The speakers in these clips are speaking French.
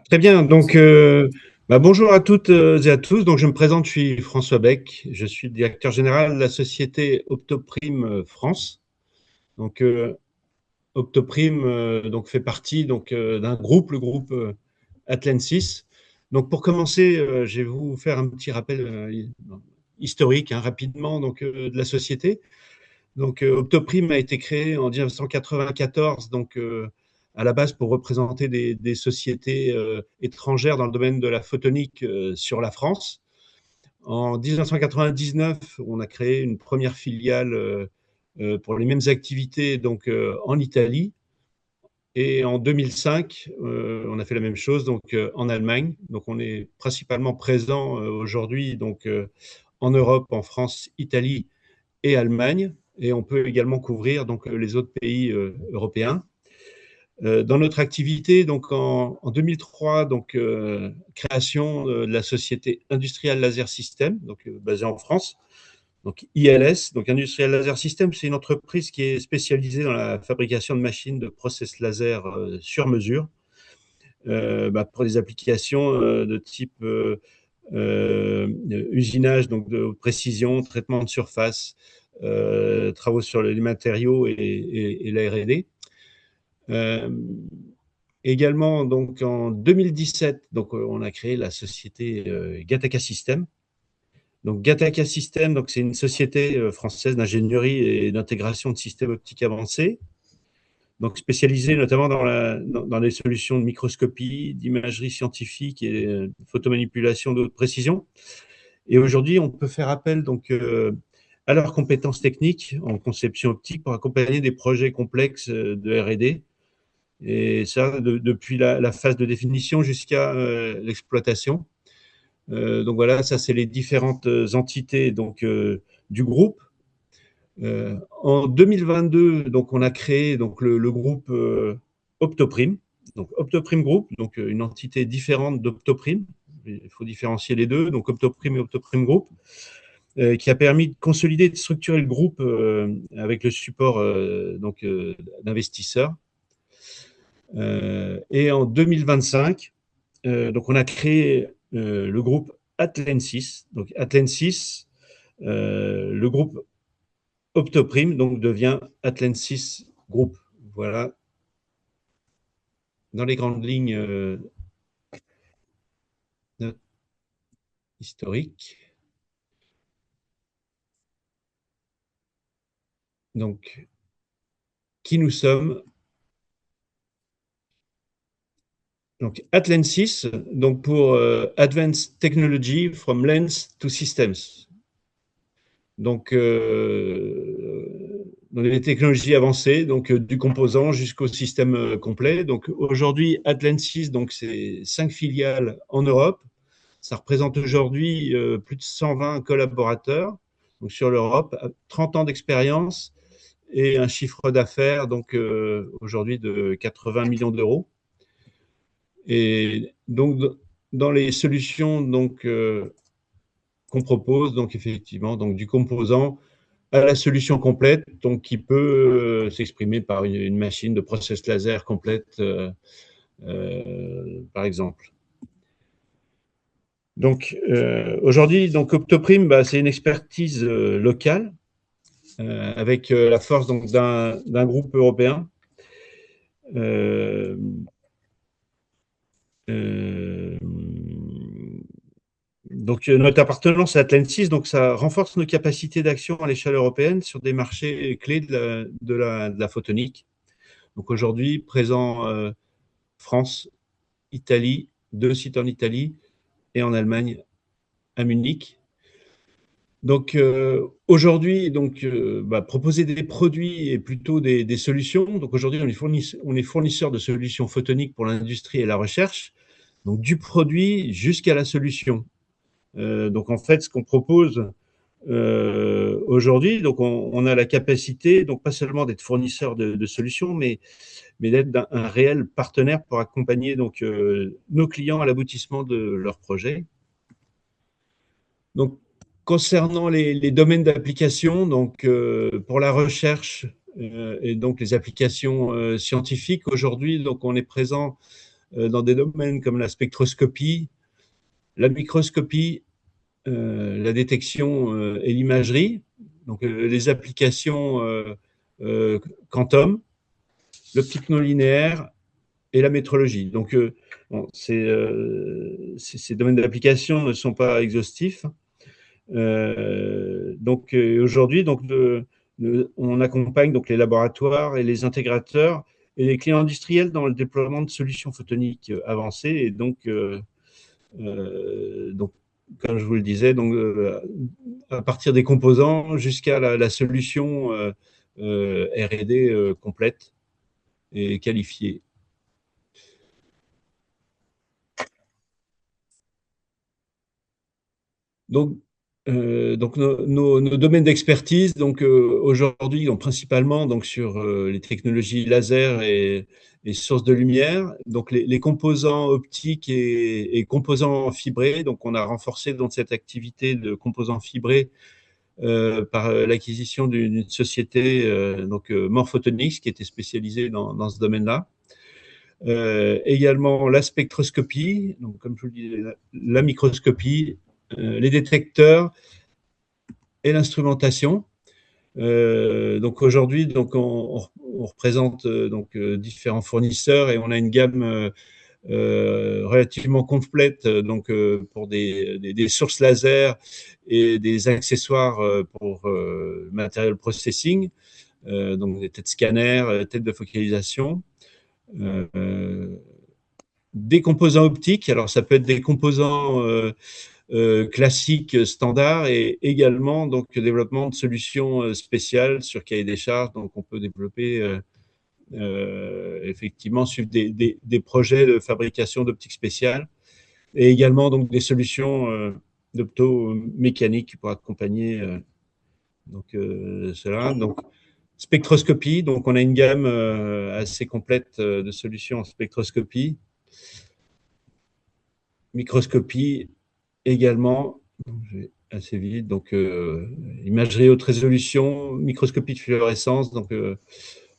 Très bien, donc bonjour à toutes et à tous. Donc je me présente, je suis François Beck, je suis le directeur général de la société Optoprime France. Donc Optoprime donc fait partie d'un groupe, le groupe Atlantis. Donc pour commencer, je vais vous faire un petit rappel historique rapidement de la société. Donc, Optoprime a été créé en 1994, à la base pour représenter des sociétés étrangères dans le domaine de la photonique sur la France. En 1999, on a créé une première filiale pour les mêmes activités en Italie. Et en 2005, on a fait la même chose en Allemagne. Donc, on est principalement présent aujourd'hui en Europe, en France, Italie et Allemagne, et on peut également couvrir les autres pays européens. Dans notre activité, en 2003, création de la société Industrial Laser System, basée en France, donc ILS. Donc Industrial Laser System, c'est une entreprise qui est spécialisée dans la fabrication de machines de process laser sur mesure pour des applications de type usinage, donc de précision, traitement de surface, travaux sur les matériaux et la R&D. Également, en 2017, on a créé la société Gattaca System. Donc, Gattaca System, c'est une société française d'ingénierie et d'intégration de systèmes optiques avancés, donc spécialisée notamment dans les solutions de microscopie, d'imagerie scientifique et de photomanipulation de haute précision. Et aujourd'hui, on peut faire appel à leurs compétences techniques en conception optique pour accompagner des projets complexes de R&D. Et ça, depuis la phase de définition jusqu'à l'exploitation. Donc voilà, ça, c'est les différentes entités du groupe. En 2022, on a créé le groupe Optoprime. Donc Optoprime Group, une entité différente d'Optoprime. Il faut différencier les deux, donc Optoprime et Optoprime Group, qui a permis de consolider et de structurer le groupe avec le support d'investisseurs. Et en 2025, on a créé le groupe Atlantis. Donc Atlantis, le groupe Optoprime devient Atlantis Group. Voilà, dans les grandes lignes historiques. Donc, qui nous sommes? Donc, Atlantis, pour Advanced Technology from Lens to Systems. Donc, dans les technologies avancées, du composant jusqu'au système complet. Donc, aujourd'hui, Atlantis, c'est 5 filiales en Europe. Ça représente aujourd'hui plus de 120 collaborateurs sur l'Europe, 30 ans d'expérience et un chiffre d'affaires aujourd'hui de 80 millions d'euros. Et donc, dans les solutions qu'on propose, effectivement, du composant à la solution complète, qui peut s'exprimer par une machine de process laser complète, par exemple. Donc, aujourd'hui, Optoprime, c'est une expertise locale avec la force d'un groupe européen. Notre appartenance à Atlantis, ça renforce nos capacités d'action à l'échelle européenne sur des marchés clés de la photonique. Donc aujourd'hui, présent France, Italie, 2 sites en Italie et en Allemagne, à Munich. Donc aujourd'hui, proposer des produits et plutôt des solutions. Donc aujourd'hui, on est fournisseur de solutions photoniques pour l'industrie et la recherche, donc du produit jusqu'à la solution. Donc en fait, ce qu'on propose aujourd'hui, on a la capacité, pas seulement d'être fournisseur de solutions, mais d'être un réel partenaire pour accompagner nos clients à l'aboutissement de leurs projets. Donc, concernant les domaines d'application, pour la recherche et les applications scientifiques, aujourd'hui, on est présent dans des domaines comme la spectroscopie, la microscopie, la détection et l'imagerie, donc les applications quantum, l'optique non linéaire et la métrologie. Donc, bon, ces domaines d'application ne sont pas exhaustifs. Donc, aujourd'hui, on accompagne donc les laboratoires et les intégrateurs et les clients industriels dans le déploiement de solutions photoniques avancées. Et donc, comme je vous le disais, à partir des composants jusqu'à la solution R&D complète et qualifiée. Donc nos domaines d'expertise, aujourd'hui, donc principalement donc sur les technologies laser et sources de lumière, donc les composants optiques et composants fibrés. Donc on a renforcé dans cette activité de composants fibrés par l'acquisition d'une société Morphotonics qui était spécialisée dans ce domaine-là. Également la spectroscopie, donc comme je vous le disais, la microscopie, les détecteurs et l'instrumentation. Donc aujourd'hui, on représente différents fournisseurs et on a une gamme relativement complète pour des sources laser et des accessoires pour matériel processing, donc des têtes scanners, têtes de focalisation. Des composants optiques, alors ça peut être des composants classiques standards et également donc le développement de solutions spéciales sur cahier des charges. Donc on peut développer effectivement suivre des projets de fabrication d'optique spéciale et également donc des solutions d'optomécanique pour accompagner cela. Donc spectroscopie, donc on a une gamme assez complète de solutions en spectroscopie. Microscopie également, je vais assez vite, donc imagerie haute résolution, microscopie de fluorescence, donc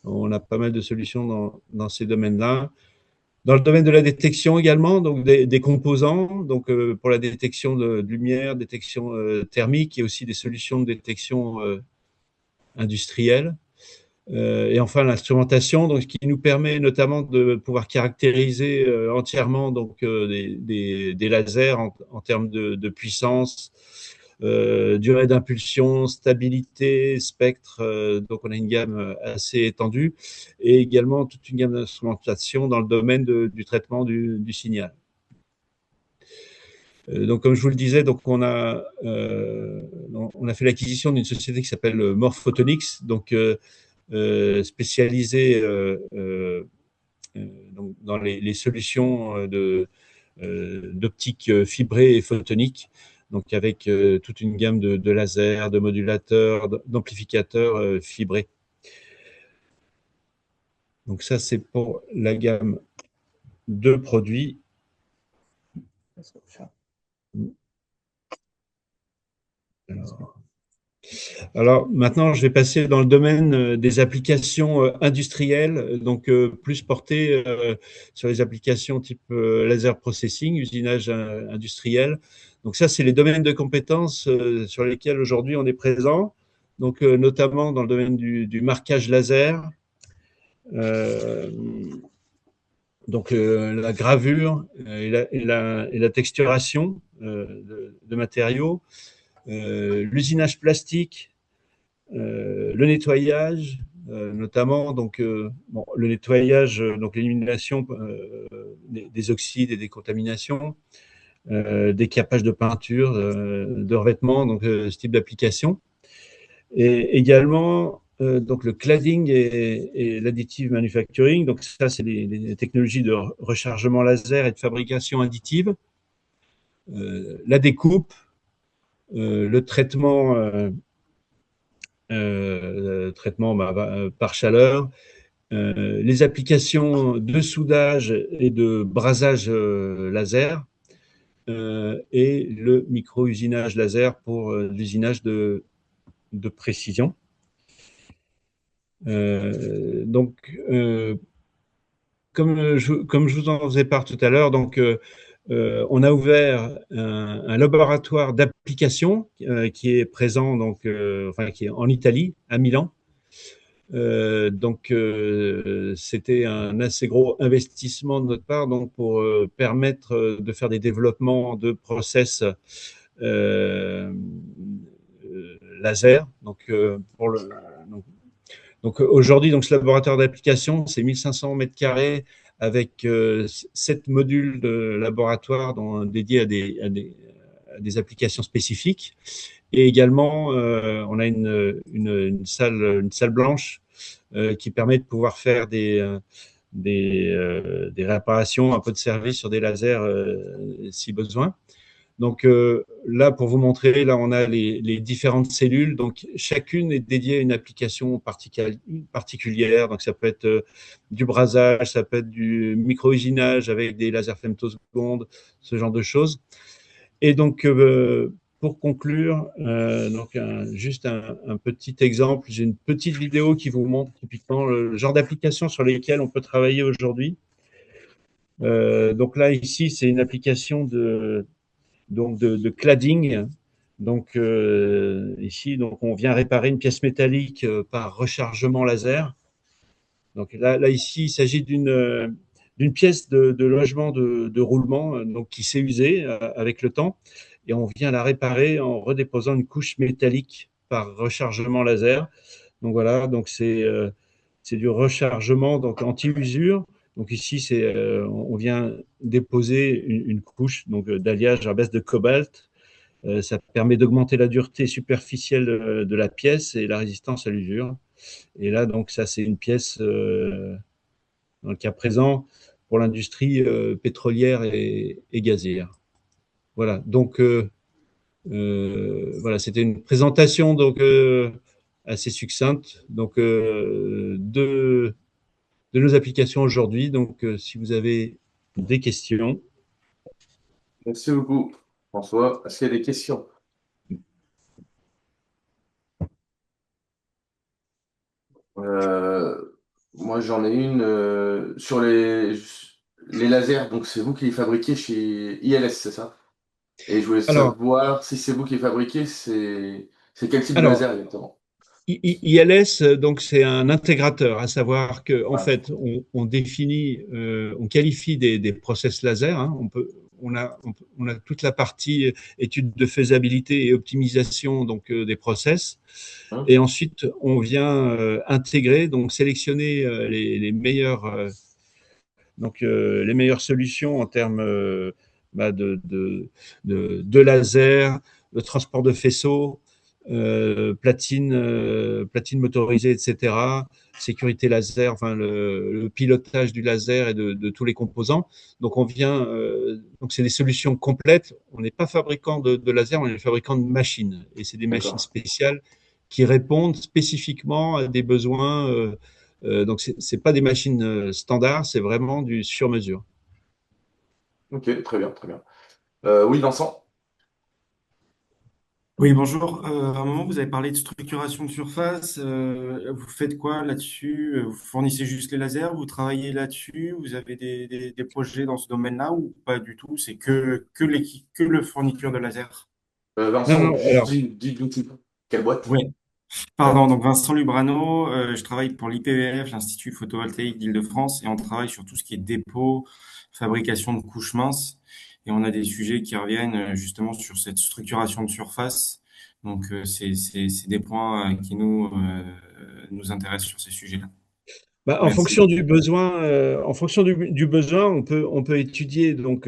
on a pas mal de solutions dans ces domaines-là. Dans le domaine de la détection également, donc des composants, donc pour la détection de lumière, détection thermique et aussi des solutions de détection industrielle. Et enfin l'instrumentation, donc ce qui nous permet notamment de pouvoir caractériser entièrement des lasers en termes de puissance, durée d'impulsion, stabilité, spectre. Donc on a une gamme assez étendue et également toute une gamme d'instrumentation dans le domaine du traitement du signal. Donc, comme je vous le disais, on a fait l'acquisition d'une société qui s'appelle Morphotonics, spécialisée dans les solutions d'optique fibrée et photonique, donc avec toute une gamme de lasers, de modulateurs, d'amplificateurs fibrés. Donc ça, c'est pour la gamme de produits. Alors maintenant, je vais passer dans le domaine des applications industrielles, donc plus portées sur les applications type laser processing, usinage industriel. Donc ça, c'est les domaines de compétences sur lesquels aujourd'hui on est présent, donc notamment dans le domaine du marquage laser, donc la gravure et la texturation de matériaux, l'usinage plastique, le nettoyage, notamment le nettoyage, donc l'élimination des oxydes et des contaminations, décapage de peinture, de revêtements, donc ce type d'application. Et également donc le cladding et l'additive manufacturing. Donc ça, c'est les technologies de rechargement laser et de fabrication additive. La découpe, le traitement par chaleur, les applications de soudage et de brasage laser, et le micro-usinage laser pour l'usinage de précision. Donc, comme je vous en faisais part tout à l'heure, donc on a ouvert un laboratoire d'application qui est présent donc enfin qui est en Italie, à Milan. C'était un assez gros investissement de notre part donc pour permettre de faire des développements de process euh, laser. Donc, aujourd'hui, donc ce laboratoire d'application, c'est 1500 mètres carrés avec 7 modules de laboratoire dédiés à des applications spécifiques. Et également, on a une salle blanche qui permet de pouvoir faire des réparations, un peu de service sur des lasers si besoin. Donc là, pour vous montrer, là, on a les différentes cellules. Donc, chacune est dédiée à une application particulière. Donc, ça peut être du brasage, ça peut être du micro-usinage avec des lasers femtosecondes, ce genre de choses. Et donc, pour conclure, juste un petit exemple. J'ai une petite vidéo qui vous montre typiquement le genre d'application sur lesquelles on peut travailler aujourd'hui. Donc là, ici, c'est une application de cladding. Donc ici, donc on vient réparer une pièce métallique par rechargement laser. Donc là ici, il s'agit d'une pièce de logement de roulement donc qui s'est usée avec le temps et on vient la réparer en redéposant une couche métallique par rechargement laser. Donc voilà, donc c'est du rechargement donc anti-usure. Donc ici, on vient déposer une couche donc d'alliage à base de cobalt. Ça permet d'augmenter la dureté superficielle de la pièce et la résistance à l'usure. Et là, donc ça, c'est une pièce, dans le cas présent, pour l'industrie pétrolière et gazière. Voilà, donc voilà, c'était une présentation donc assez succincte donc de nos applications aujourd'hui. Donc, si vous avez des questions. Merci beaucoup, François. Est-ce qu'il y a des questions? Euh, Moi, j'en ai une sur les lasers. Donc, c'est vous qui les fabriquez chez ILS, c'est ça? Et je voulais Alors, savoir si c'est vous qui les fabriquez, c'est quel type de alors laser exactement? ILS, donc c'est un intégrateur, à savoir que en Ouais. fait, on définit, on qualifie des process laser. Hein, on a toute la partie étude de faisabilité et optimisation donc des process. Hein. Et ensuite, on vient intégrer, donc sélectionner les meilleures solutions en termes bah, de laser, de transport de faisceaux, platine motorisée, etc., sécurité laser, enfin le pilotage du laser et de tous les composants. Donc donc c'est des solutions complètes. On n'est pas fabricant de laser, on est fabricant de machines, et c'est des machines D'accord. spéciales qui répondent spécifiquement à des besoins. Donc, c'est pas des machines standards, c'est vraiment du sur-mesure. Ok, très bien, très bien. Oui, Vincent? Oui, bonjour. À un moment, vous avez parlé de structuration de surface. Vous faites quoi là-dessus? Vous fournissez juste les lasers? Vous travaillez là-dessus? Vous avez des projets dans ce domaine-là ou pas du tout? C'est que le fourniture de lasers? Non, Vincent, non, juste alors, dis quelle boîte? Oui. Pardon, donc Vincent Lubrano, je travaille pour l'IPVF, l'Institut photovoltaïque d'Île-de-France, et on travaille sur tout ce qui est dépôt, fabrication de couches minces, et on a des sujets qui reviennent justement sur cette structuration de surface. Donc c'est des points qui nous intéressent sur ces sujets-là. bah, Merci. en fonction du besoin, on peut étudier. Donc,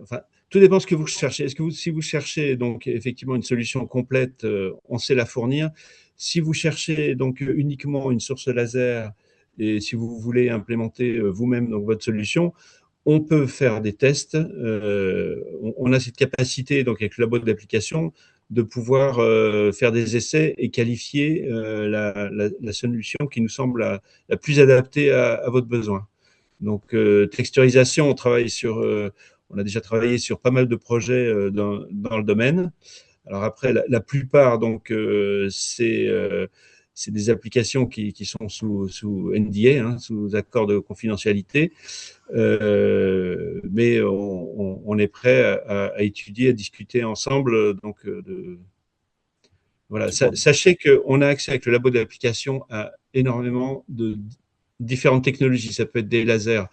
enfin, tout dépend de ce que vous cherchez. Si vous cherchez donc effectivement une solution complète, on sait la fournir. Si vous cherchez donc uniquement une source laser et si vous voulez implémenter vous-même donc votre solution, on peut faire des tests. On a cette capacité, donc avec le labo d'application, de pouvoir faire des essais et qualifier la solution qui nous semble la plus adaptée à votre besoin. Donc, texturisation, on a déjà travaillé sur pas mal de projets dans le domaine. Alors après, la plupart, donc, c'est des applications qui sont sous NDA, hein, sous accord de confidentialité. Mais on est prêt à étudier, à discuter ensemble. Donc, voilà. Sachez qu'on a accès avec le labo d'application à énormément de différentes technologies. Ça peut être des lasers,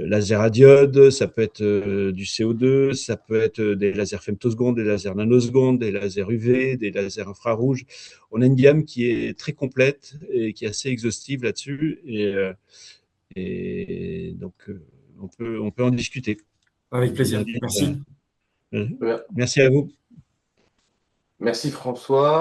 laser à diode, ça peut être du CO2, ça peut être des lasers femtosecondes, des lasers nanosecondes, des lasers UV, des lasers infrarouges. On a une gamme qui est très complète et qui est assez exhaustive là-dessus. Et donc, on peut en discuter. Avec Je vous plaisir. invite. Merci. Très bien. Merci à vous. Merci François.